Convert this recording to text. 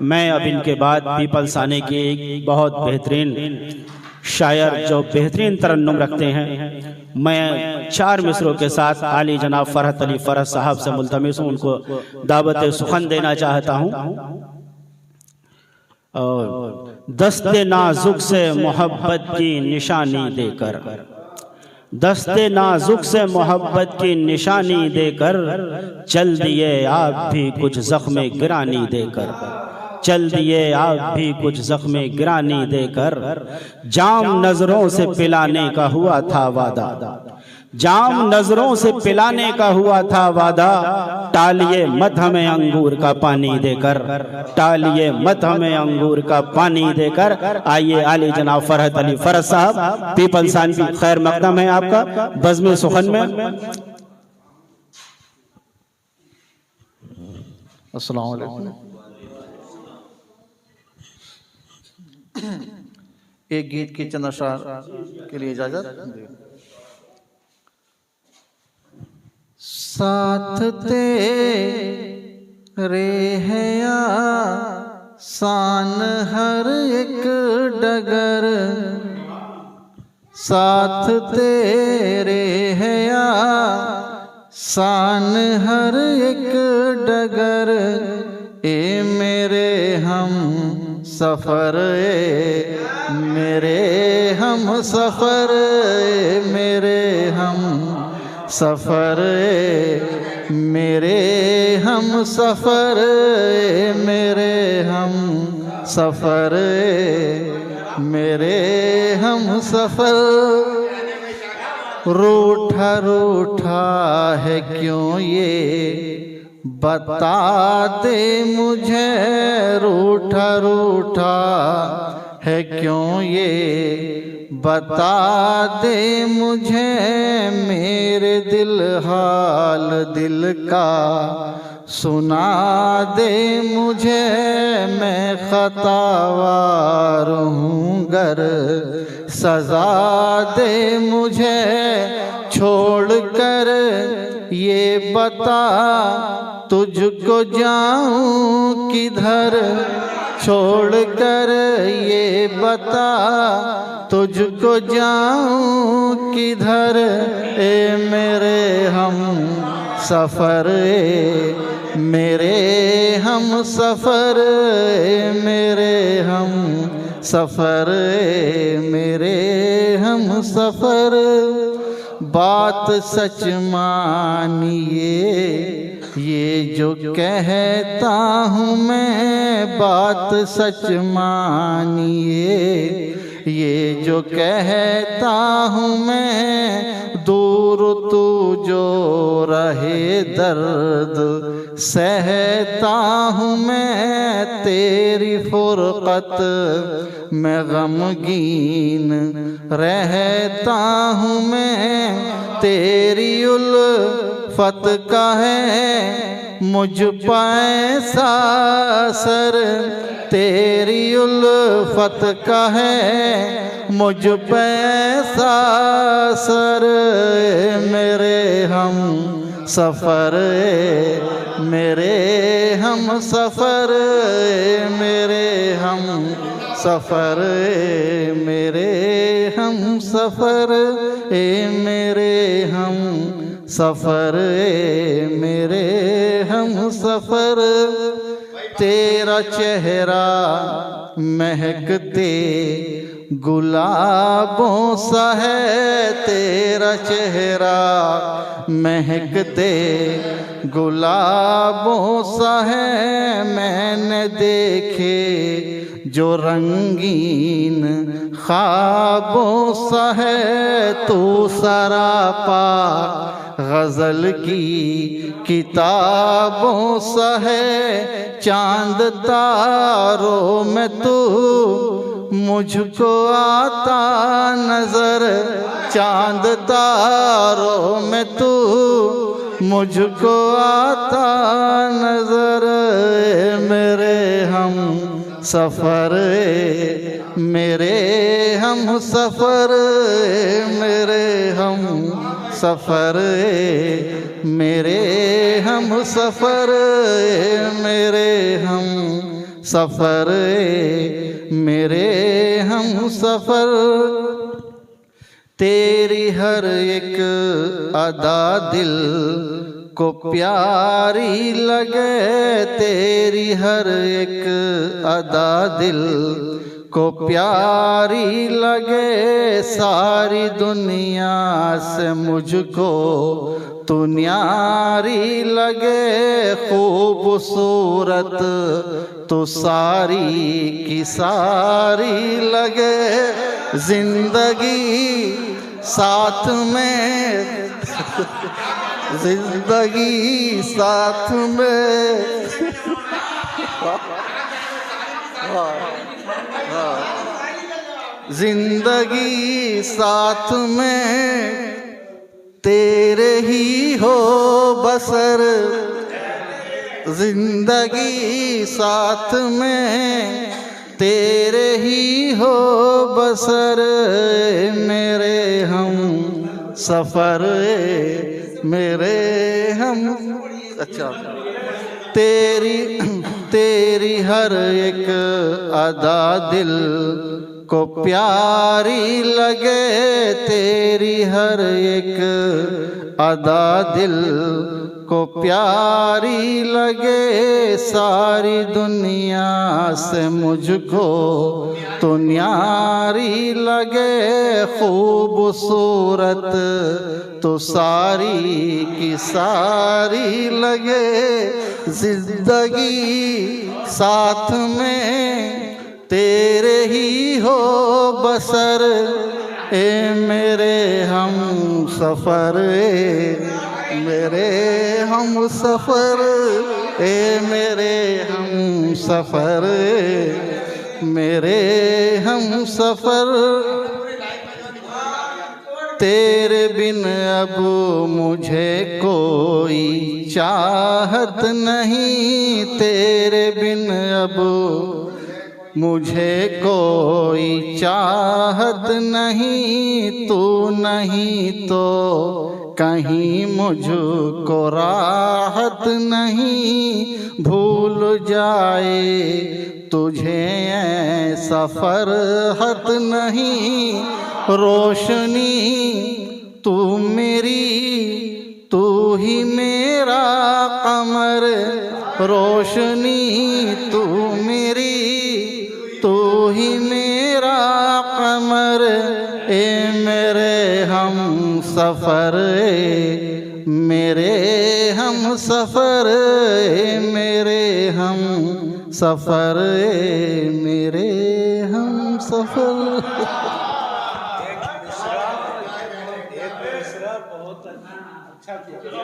मैं अब इनके बाद पीपल्स आने के एक बहुत बेहतरीन शायर जो बेहतरीन तरन्नुम रखते हैं, मैं 4 मिसरों के साथ आली जनाब फरहत अली फरहत साहब से मुल्तमिस हूँ, उनको दावत सुखन देना चाहता हूँ। और दस्ते नाजुक से मोहब्बत की निशानी देकर, दस्ते नाजुक से मोहब्बत की निशानी देकर, चल दिए आप भी कुछ ज़ख्मे गिरानी देकर, चल दिए आप भी कुछ ज़ख्मे गिरानी देकर। जाम नजरों से पिलाने का हुआ था वादा, जाम नजरों से पिलाने का हुआ था वादा, टालिए मत हमें अंगूर का पानी देकर, टालिए मत हमें अंगूर का पानी देकर। आइए आली जनाब फरहत अली फरहत साहब, पीपल्स की खैर मकदम है आपका बज़्म सुखन में। अस्सलाम वालेकुम। एक गीत की चंद अशआर के लिए इजाजत। साथ तेरे है या शान हर एक डगर, साथ तेरे है या शान हर एक डगर। ए मेरे हम सफर, ए मेरे हम सफर, ए मेरे हम सफर, मेरे हम सफर, मेरे हम सफर, मेरे हम सफर। रूठा रूठा है क्यों ये बता दे मुझे, रूठा रूठा है क्यों ये बता दे मुझे। मेरे दिल हाल दिल का सुना दे मुझे, मैं खतावार हूँ गर सजा दे मुझे। छोड़ कर ये बता तुझको जाऊँ किधर, छोड़ कर ये बता तुझको जाऊँ किधर। ए मेरे हम सफर, ए मेरे हम सफर, ए मेरे हम सफर, ए मेरे हम सफर। बात सच मानिए ये जो कहता हूँ मैं, बात सच मानिए ये जो कहता हूँ मैं। दूर तू जो रहे दर्द सहता हूँ मैं, तेरी फुरकत में गमगीन रहता हूँ मैं। तेरी उल्फत का है मुझ पैसा सर, तेरी उल्फत का है मुझ पैसा सर। मेरे हम सफर, मेरे हम सफर, मेरे हम सफर, मेरे हम सफर, मेरे हम सफर, मेरे हम सफर। तेरा चेहरा महकते गुलाबों सा है, तेरा चेहरा महकते गुलाबों सा है। मैंने देखे जो रंगीन ख्वाबों सा है, तू सरापा गज़ल की किताबों सा है। चांद तारों में तू मुझको आता नजर, चांद तारों में तू मुझको आता नजर। मेरे हम सफर, मेरे हम सफर, मेरे हम सफर, मेरे हम सफर, मेरे हम सफ़र मेरे हम सफ़र। तेरी हर एक अदा दिल को प्यारी लगे, तेरी हर एक अदा दिल को प्यारी लगे। सारी दुनिया से मुझको तू न्यारी लगे। खूबसूरत तो सारी की सारी लगे। जिंदगी साथ में जिंदगी साथ में जिंदगी साथ में तेरे ही हो बसर। जिंदगी साथ में तेरे ही हो बसर। मेरे हम सफ़र मेरे हम। अच्छा, तेरी हर एक अदा दिल को प्यारी लगे। तेरी हर एक अदा दिल को प्यारी लगे। सारी दुनिया से मुझको तो न्यारी लगे। खूबसूरत तो सारी की सारी लगे। जिंदगी साथ में तेरे ही हो बसर। ए मेरे हम सफ़र मेरे हम सफ़र। ए मेरे हम सफ़र मेरे हम सफ़र। तेरे बिन अब मुझे कोई चाहत नहीं। तेरे बिन अब मुझे कोई चाहत नहीं। तू नहीं तो कहीं मुझको राहत नहीं। भूल जाए तुझे ऐसा फरहत नहीं। रोशनी तू मेरी तू ही मेरा कमर। रोशनी तू मेरी तू ही मेरा कमर। ए मेरे हम सफ़र मेरे हम सफ़र। मेरे हम सफ़र मेरे हम सफ़र। बहुत अच्छा किया।